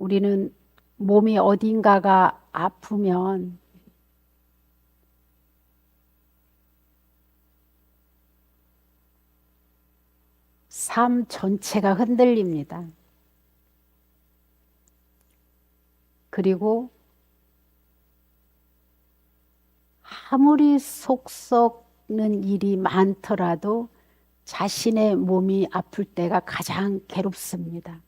우리는 몸이 어딘가가 아프면 삶 전체가 흔들립니다. 그리고 아무리 속 썩는 일이 많더라도 자신의 몸이 아플 때가 가장 괴롭습니다.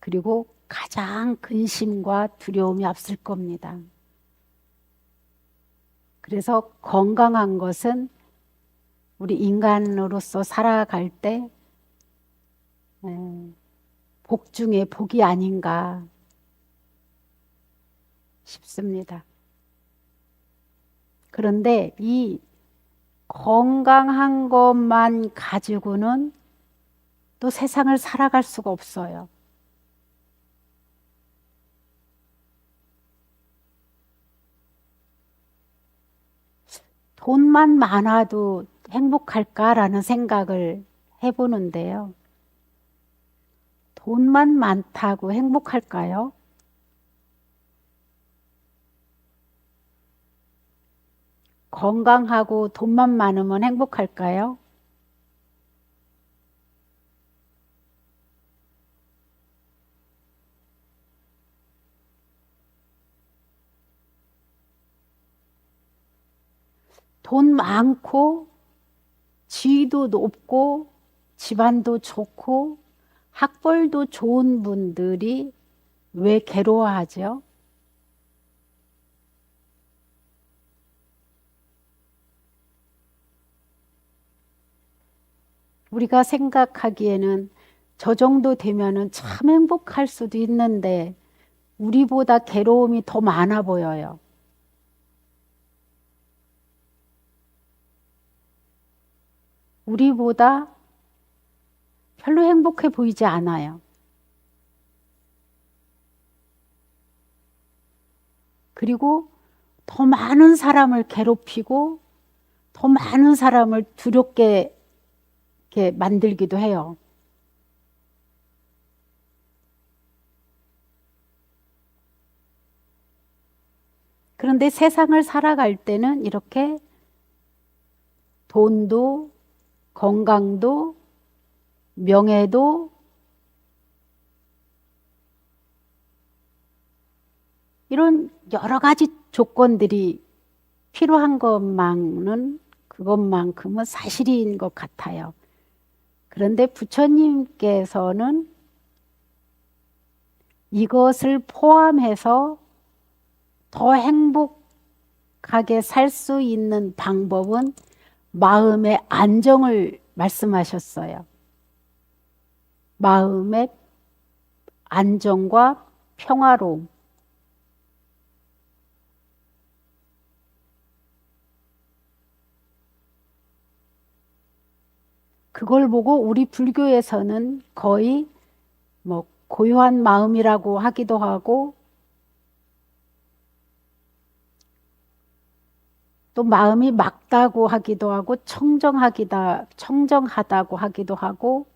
그리고 가장 근심과 두려움이 앞설 겁니다. 그래서 건강한 것은 우리 인간으로서 살아갈 때 복 중에 복이 아닌가 싶습니다. 그런데 이 건강한 것만 가지고는 또 세상을 살아갈 수가 없어요. 돈만 많아도 행복할까라는 생각을 해보는데요. 돈만 많다고 행복할까요? 건강하고 돈만 많으면 행복할까요? 돈 많고 지위도 높고 집안도 좋고 학벌도 좋은 분들이 왜 괴로워하죠? 우리가 생각하기에는 저 정도 되면은 참 행복할 수도 있는데 우리보다 괴로움이 더 많아 보여요. 우리보다 별로 행복해 보이지 않아요. 그리고 더 많은 사람을 괴롭히고 더 많은 사람을 두렵게 이렇게 만들기도 해요. 그런데 세상을 살아갈 때는 이렇게 돈도 건강도 명예도 이런 여러 가지 조건들이 필요한 그것만큼은 사실인 것 같아요. 그런데 부처님께서는 이것을 포함해서 더 행복하게 살 수 있는 방법은 마음의 안정을 말씀하셨어요. 마음의 안정과 평화로움. 그걸 보고 우리 불교에서는 거의 뭐 고요한 마음이라고 하기도 하고 또 마음이 맑다고 하기도 하고 청정하다고 하기도 하고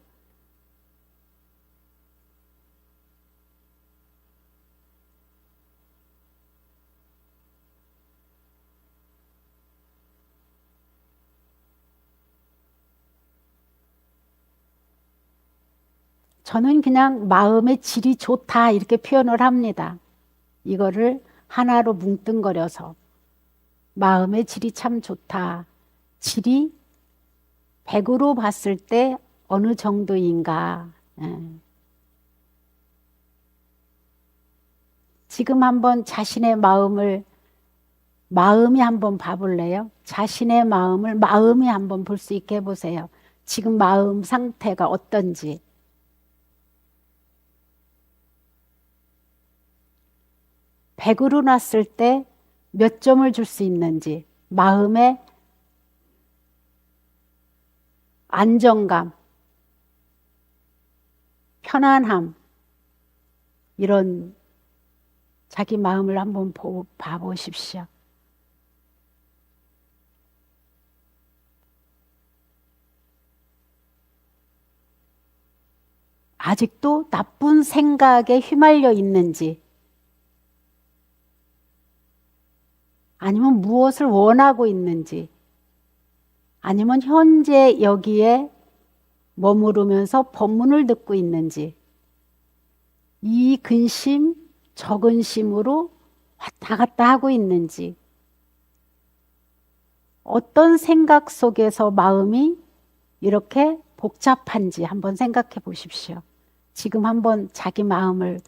저는 그냥 마음의 질이 좋다 이렇게 표현을 합니다. 이거를 하나로 뭉뚱거려서 마음의 질이 참 좋다. 질이 100으로 봤을 때 어느 정도인가. 지금 한번 자신의 마음이 한번 봐볼래요? 자신의 마음이 한번 볼 수 있게 해보세요. 지금 마음 상태가 어떤지. 100으로 놨을 때 몇 점을 줄 수 있는지, 마음의 안정감, 편안함, 이런 자기 마음을 한번 봐보십시오. 아직도 나쁜 생각에 휘말려 있는지, 아니면 무엇을 원하고 있는지, 아니면 현재 여기에 머무르면서 법문을 듣고 있는지, 이 근심, 저 근심으로 왔다 갔다 하고 있는지, 어떤 생각 속에서 마음이 이렇게 복잡한지 한번 생각해 보십시오. 지금 한번 자기 마음이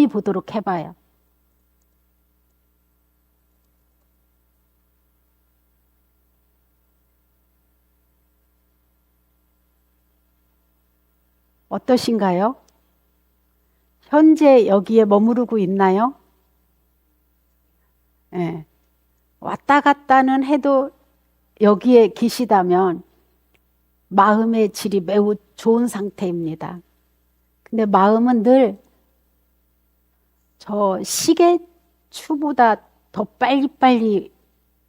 보도록 해봐요. 어떠신가요? 현재 여기에 머무르고 있나요? 네. 왔다 갔다는 해도 여기에 계시다면 마음의 질이 매우 좋은 상태입니다. 근데 마음은 늘 저 시계추보다 더 빨리빨리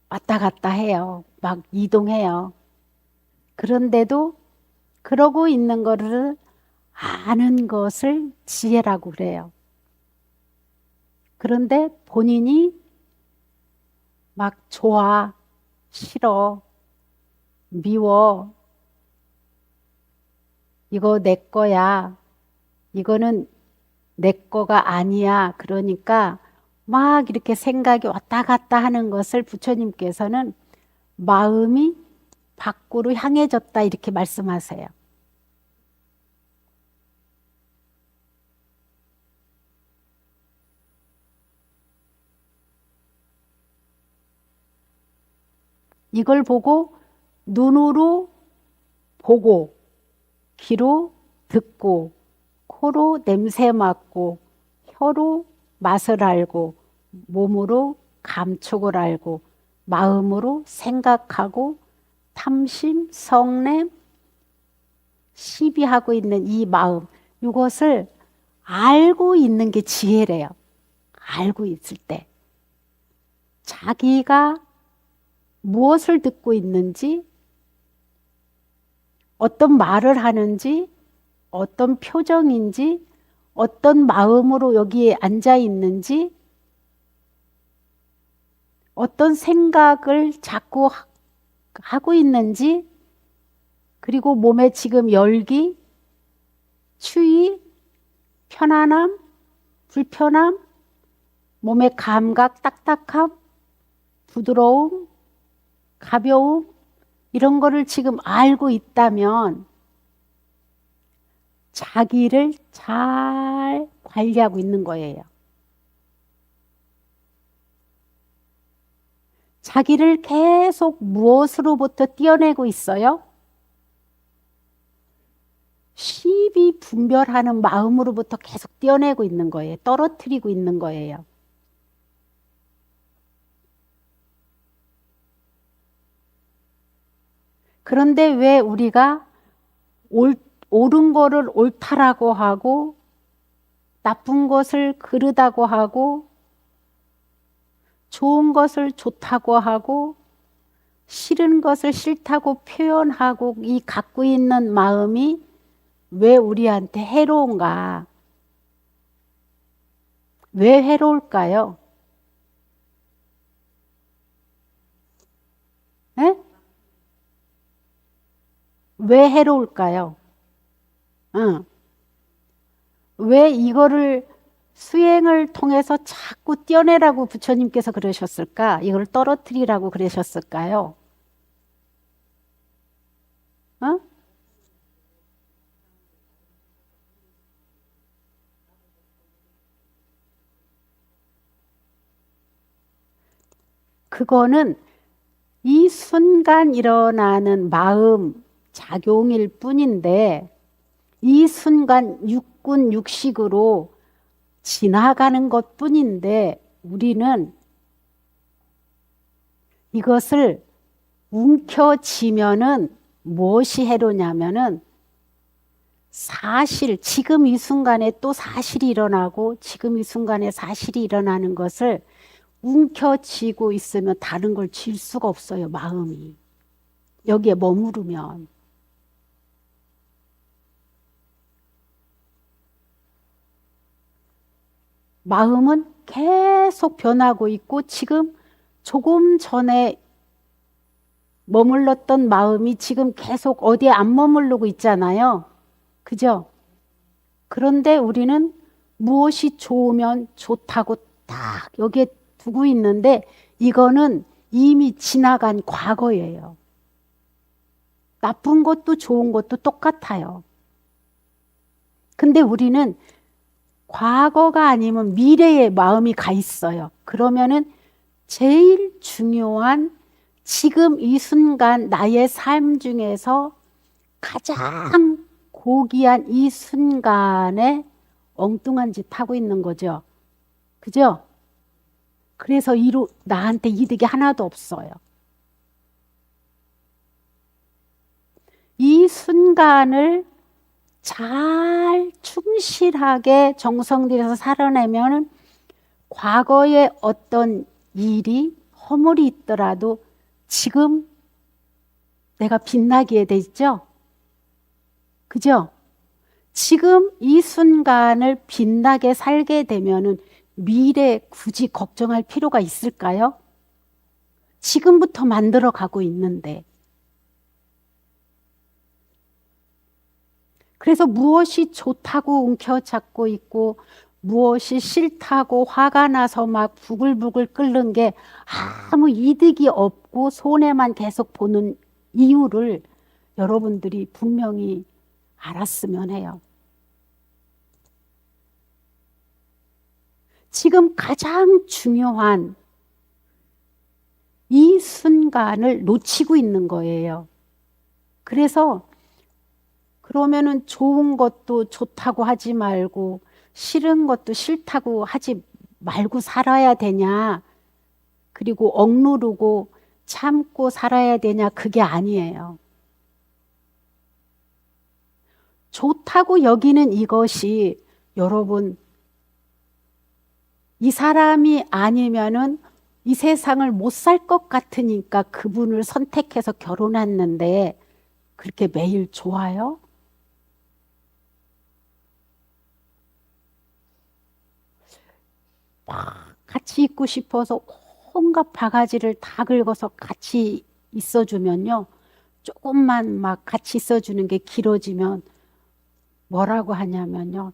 왔다 갔다 해요. 막 이동해요. 그런데도 그러고 있는 거를 아는 것을 지혜라고 그래요. 그런데 본인이 막 좋아, 싫어, 미워, 이거 내 거야, 이거는 내 거가 아니야. 그러니까 막 이렇게 생각이 왔다 갔다 하는 것을 부처님께서는 마음이 밖으로 향해졌다 이렇게 말씀하세요. 이걸 보고 눈으로 보고, 귀로 듣고, 코로 냄새 맡고, 혀로 맛을 알고, 몸으로 감촉을 알고, 마음으로 생각하고, 탐심, 성냄, 시비하고 있는 이 마음, 이것을 알고 있는 게 지혜래요. 알고 있을 때. 자기가 무엇을 듣고 있는지, 어떤 말을 하는지, 어떤 표정인지, 어떤 마음으로 여기에 앉아 있는지, 어떤 생각을 자꾸 하고 있는지, 그리고 몸에 지금 열기, 추위, 편안함, 불편함, 몸의 감각, 딱딱함, 부드러움, 가벼움, 이런 거를 지금 알고 있다면 자기를 잘 관리하고 있는 거예요. 자기를 계속 무엇으로부터 떼어내고 있어요? 시비 분별하는 마음으로부터 계속 떼어내고 있는 거예요. 떨어뜨리고 있는 거예요. 그런데 왜 우리가 옳은 거를 옳다라고 하고 나쁜 것을 그르다고 하고 좋은 것을 좋다고 하고 싫은 것을 싫다고 표현하고 이 갖고 있는 마음이 왜 우리한테 해로운가? 왜 해로울까요? 네? 왜 해로울까요? 응. 왜 이거를 수행을 통해서 자꾸 떼어내라고 부처님께서 그러셨을까? 이걸 떨어뜨리라고 그러셨을까요? 어? 그거는 이 순간 일어나는 마음 작용일 뿐인데 이 순간 육군 육식으로 지나가는 것 뿐인데 우리는 이것을 움켜쥐면은 무엇이 해로냐면은 사실 지금 이 순간에 또 사실이 일어나고 지금 이 순간에 사실이 일어나는 것을 움켜쥐고 있으면 다른 걸 쥘 수가 없어요. 마음이. 여기에 머무르면. 마음은 계속 변하고 있고 지금 조금 전에 머물렀던 마음이 지금 계속 어디에 안 머무르고 있잖아요. 그죠? 그런데 우리는 무엇이 좋으면 좋다고 딱 여기에 두고 있는데 이거는 이미 지나간 과거예요. 나쁜 것도 좋은 것도 똑같아요. 근데 우리는 과거가 아니면 미래에 마음이 가 있어요. 그러면은 제일 중요한 지금 이 순간 나의 삶 중에서 가장 고귀한 이 순간에 엉뚱한 짓 하고 있는 거죠. 그죠? 그래서 나한테 이득이 하나도 없어요. 이 순간을 잘 충실하게 정성 들여서 살아내면 과거에 어떤 일이 허물이 있더라도 지금 내가 빛나게 되죠? 그죠? 지금 이 순간을 빛나게 살게 되면은 미래 굳이 걱정할 필요가 있을까요? 지금부터 만들어 가고 있는데. 그래서 무엇이 좋다고 움켜잡고 있고 무엇이 싫다고 화가 나서 막 부글부글 끓는 게 아무 이득이 없고 손해만 계속 보는 이유를 여러분들이 분명히 알았으면 해요. 지금 가장 중요한 이 순간을 놓치고 있는 거예요. 그래서 그러면은 좋은 것도 좋다고 하지 말고 싫은 것도 싫다고 하지 말고 살아야 되냐? 그리고 억누르고 참고 살아야 되냐? 그게 아니에요. 좋다고 여기는 이것이 여러분 이 사람이 아니면은 이 세상을 못 살 것 같으니까 그분을 선택해서 결혼했는데 그렇게 매일 좋아요? 막 같이 있고 싶어서 온갖 바가지를 다 긁어서 같이 있어주면요. 조금만 막 같이 있어주는 게 길어지면 뭐라고 하냐면요.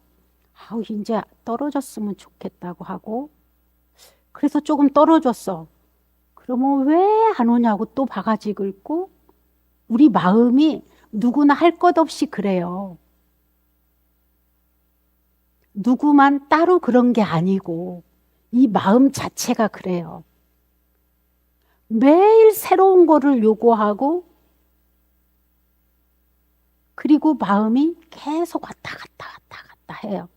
아우, 이제 떨어졌으면 좋겠다고 하고 그래서 조금 떨어졌어. 그러면 왜 안 오냐고 또 바가지 긁고 우리 마음이 누구나 할 것 없이 그래요. 누구만 따로 그런 게 아니고 이 마음 자체가 그래요. 매일 새로운 거를 요구하고 그리고 마음이 계속 왔다 갔다 해요.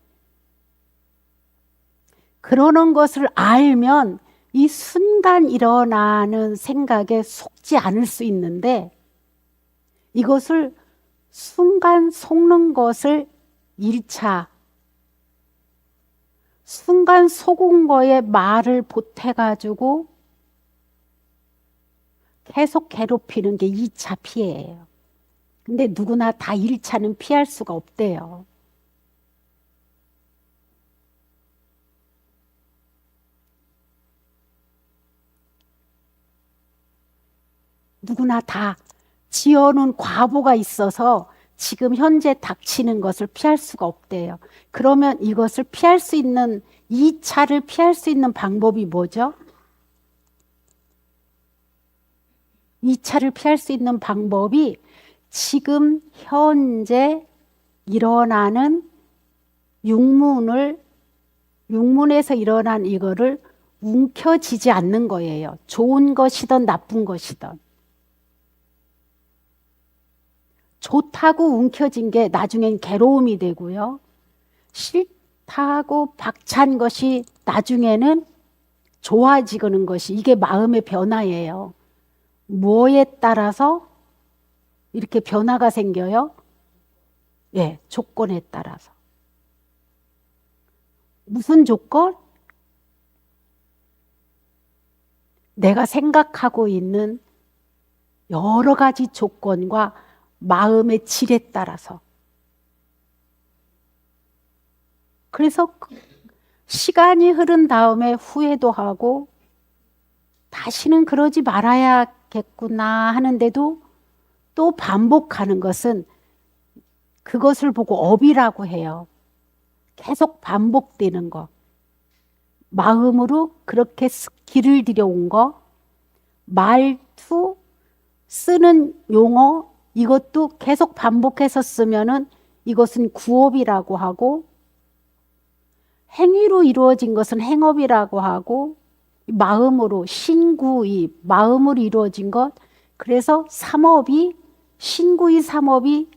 그러는 것을 알면 이 순간 일어나는 생각에 속지 않을 수 있는데 이것을 순간 속는 것을 1차 순간 속은 거에 말을 보태가지고 계속 괴롭히는 게 2차 피해예요. 근데 누구나 다 1차는 피할 수가 없대요. 누구나 다 지어놓은 과보가 있어서 지금 현재 닥치는 것을 피할 수가 없대요. 그러면 이것을 피할 수 있는 2차를 피할 수 있는 방법이 뭐죠? 2차를 피할 수 있는 방법이 지금 현재 일어나는 육문에서 일어난 이거를 움켜쥐지 않는 거예요. 좋은 것이든 나쁜 것이든. 좋다고 움켜쥔 게 나중엔 괴로움이 되고요. 싫다고 박찬 것이 나중에는 좋아지는 것이 이게 마음의 변화예요. 뭐에 따라서 이렇게 변화가 생겨요? 예, 조건에 따라서. 무슨 조건? 내가 생각하고 있는 여러 가지 조건과 마음의 질에 따라서. 그래서 시간이 흐른 다음에 후회도 하고 다시는 그러지 말아야겠구나 하는데도 또 반복하는 것은 그것을 보고 업이라고 해요. 계속 반복되는 거. 마음으로 그렇게 길을 들여온 거, 말투, 쓰는 용어, 이것도 계속 반복해서 쓰면은 이것은 구업이라고 하고, 행위로 이루어진 것은 행업이라고 하고, 마음으로, 신구이, 마음으로 이루어진 것, 그래서 삼업이, 신구이 삼업이,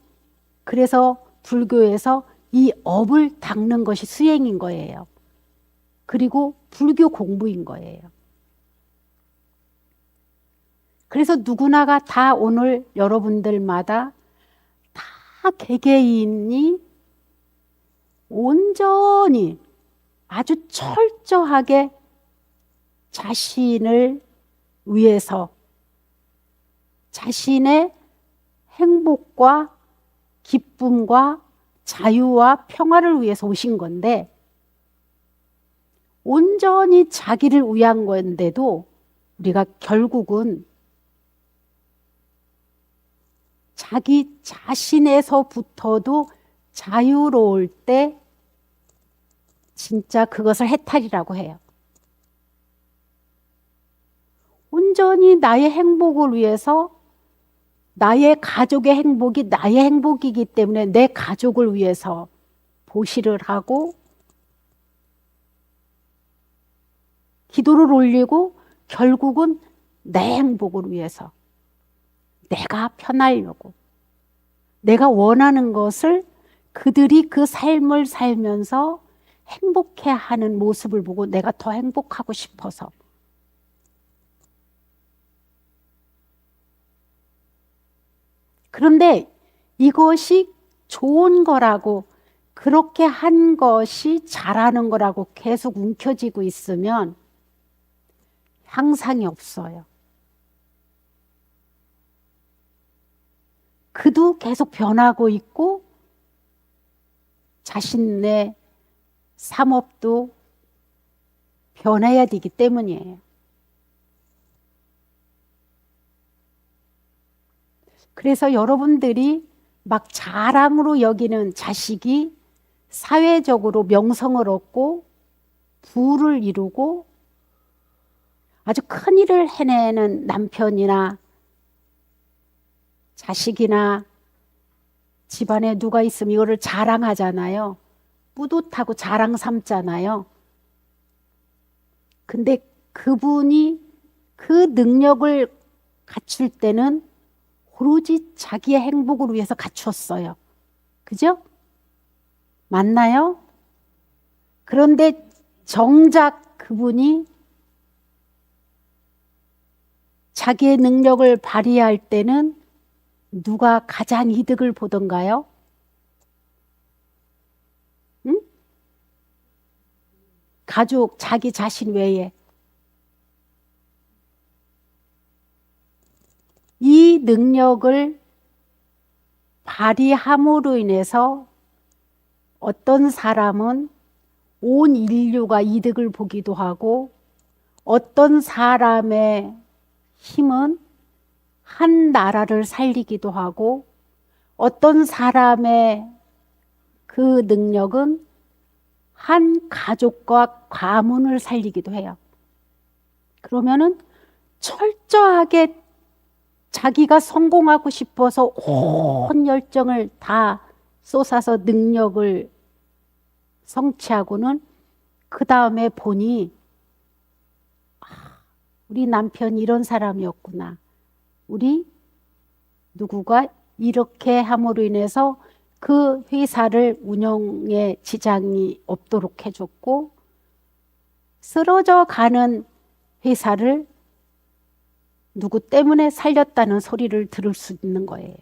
그래서 불교에서 이 업을 닦는 것이 수행인 거예요. 그리고 불교 공부인 거예요. 그래서 누구나가 다 오늘 여러분들마다 다 개개인이 온전히 아주 철저하게 자신을 위해서 자신의 행복과 기쁨과 자유와 평화를 위해서 오신 건데 온전히 자기를 위한 건데도 우리가 결국은 자기 자신에서부터도 자유로울 때 진짜 그것을 해탈이라고 해요. 온전히 나의 행복을 위해서 나의 가족의 행복이 나의 행복이기 때문에 내 가족을 위해서 보시를 하고 기도를 올리고 결국은 내 행복을 위해서 내가 편하려고 내가 원하는 것을 그들이 그 삶을 살면서 행복해하는 모습을 보고 내가 더 행복하고 싶어서 그런데 이것이 좋은 거라고 그렇게 한 것이 잘하는 거라고 계속 움켜쥐고 있으면 향상이 없어요. 그도 계속 변하고 있고 자신의 삼업도 변해야 되기 때문이에요. 그래서 여러분들이 막 자랑으로 여기는 자식이 사회적으로 명성을 얻고 부를 이루고 아주 큰 일을 해내는 남편이나 자식이나 집안에 누가 있으면 이거를 자랑하잖아요. 뿌듯하고 자랑 삼잖아요. 근데 그분이 그 능력을 갖출 때는 오로지 자기의 행복을 위해서 갖추었어요. 그죠? 맞나요? 그런데 정작 그분이 자기의 능력을 발휘할 때는 누가 가장 이득을 보던가요? 응? 가족, 자기 자신 외에. 이 능력을 발휘함으로 인해서 어떤 사람은 온 인류가 이득을 보기도 하고 어떤 사람의 힘은 한 나라를 살리기도 하고 어떤 사람의 그 능력은 한 가족과 가문을 살리기도 해요. 그러면은 철저하게 자기가 성공하고 싶어서 온 열정을 다 쏟아서 능력을 성취하고는 그 다음에 보니 우리 남편이 이런 사람이었구나. 우리 누구가 이렇게 함으로 인해서 그 회사를 운영에 지장이 없도록 해줬고 쓰러져 가는 회사를 누구 때문에 살렸다는 소리를 들을 수 있는 거예요.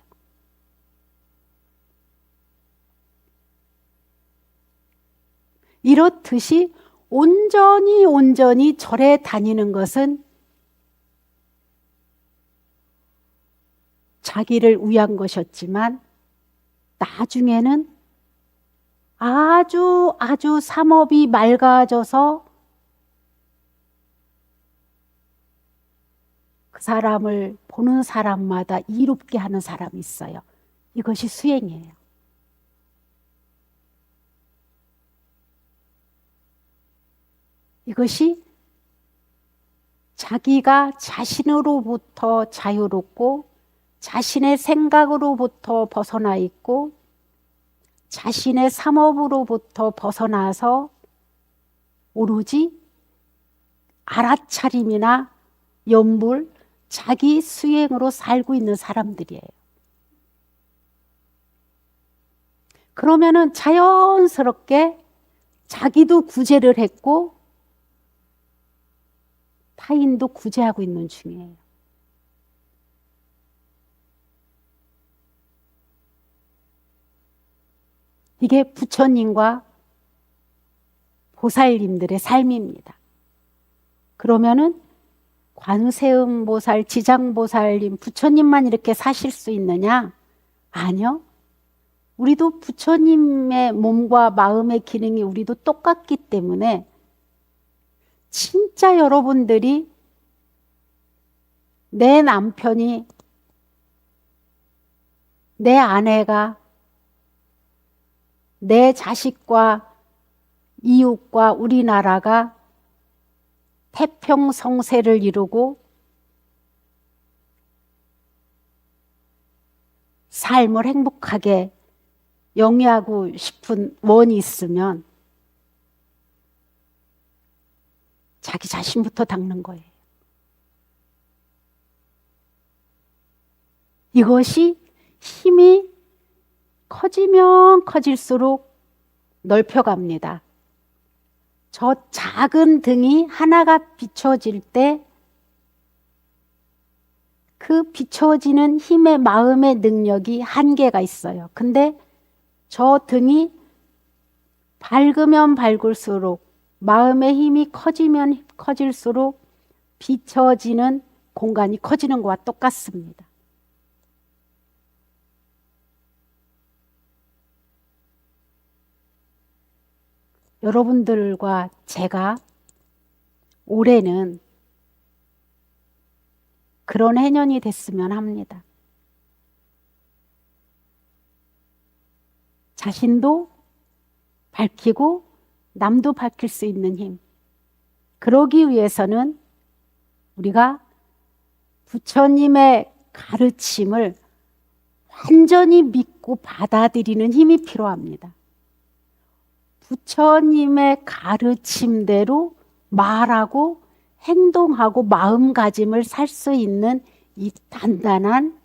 이렇듯이 온전히 절에 다니는 것은 자기를 위한 것이었지만 나중에는 아주 삼업이 맑아져서 그 사람을 보는 사람마다 이롭게 하는 사람이 있어요. 이것이 수행이에요. 이것이 자기가 자신으로부터 자유롭고 자신의 생각으로부터 벗어나 있고 자신의 삼업으로부터 벗어나서 오로지 알아차림이나 염불, 자기 수행으로 살고 있는 사람들이에요. 그러면은 자연스럽게 자기도 구제를 했고 타인도 구제하고 있는 중이에요. 이게 부처님과 보살님들의 삶입니다. 그러면은 관세음보살, 지장보살님, 부처님만 이렇게 사실 수 있느냐? 아니요. 우리도 부처님의 몸과 마음의 기능이 우리도 똑같기 때문에 진짜 여러분들이 내 남편이, 내 아내가, 내 자식과 이웃과 우리나라가 태평성세를 이루고 삶을 행복하게 영위하고 싶은 원이 있으면 자기 자신부터 닦는 거예요. 이것이 힘이 커지면 커질수록 넓혀갑니다. 저 작은 등이 하나가 비춰질 때 그 비춰지는 힘의 마음의 능력이 한계가 있어요. 근데 저 등이 밝으면 밝을수록 마음의 힘이 커지면 커질수록 비춰지는 공간이 커지는 것과 똑같습니다. 여러분들과 제가 올해는 그런 해년이 됐으면 합니다. 자신도 밝히고 남도 밝힐 수 있는 힘. 그러기 위해서는 우리가 부처님의 가르침을 완전히 믿고 받아들이는 힘이 필요합니다. 부처님의 가르침대로 말하고 행동하고 마음가짐을 살 수 있는 이 단단한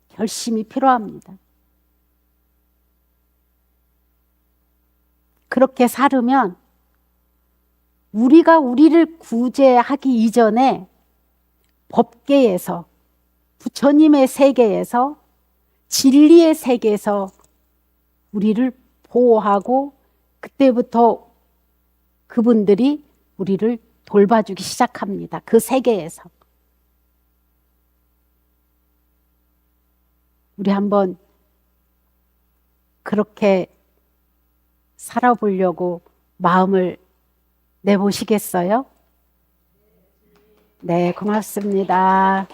결심이 필요합니다. 그렇게 살으면 우리가 우리를 구제하기 이전에 법계에서, 부처님의 세계에서, 진리의 세계에서 우리를 보호하고 그때부터 그분들이 우리를 돌봐주기 시작합니다. 그 세계에서. 우리 한번 그렇게 살아보려고 마음을 내보시겠어요? 네, 고맙습니다.